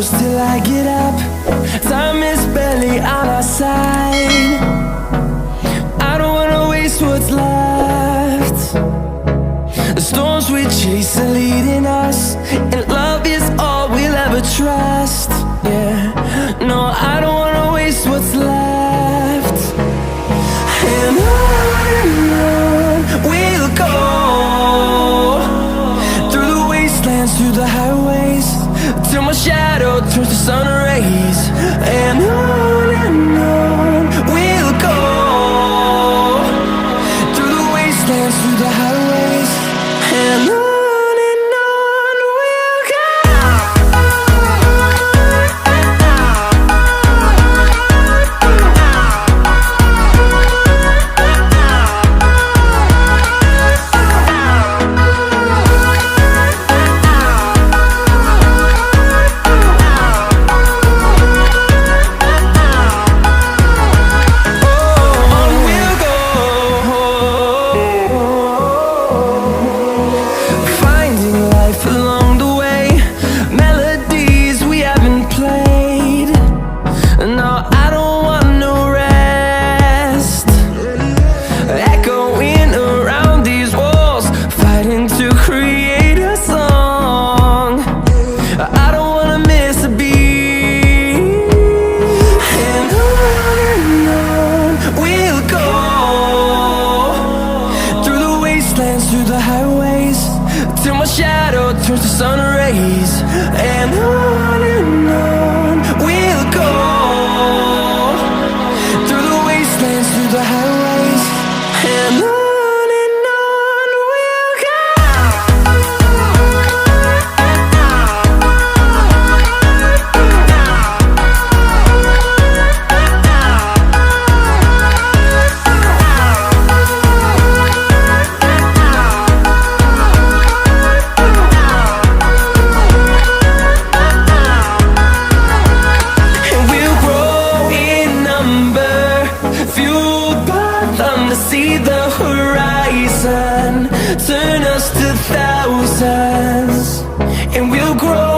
close till I get up. Time is barely on our side. I don't wanna waste what's left. The storms we chase are leading us, and love is all we'll ever trust. Yeah, no, I don't wanna waste what's left. And on we'll go, through the wastelands, through the highways, till my shadow turns to sun rays. And on we'll go, through the wastelands, through the highways, and on we'll go. Through the highways, till my shadow turns to sun rays. And on we'll go, through the wastelands, through the highways, and on we'll go. To see the horizon turn us to thousands, and we'll grow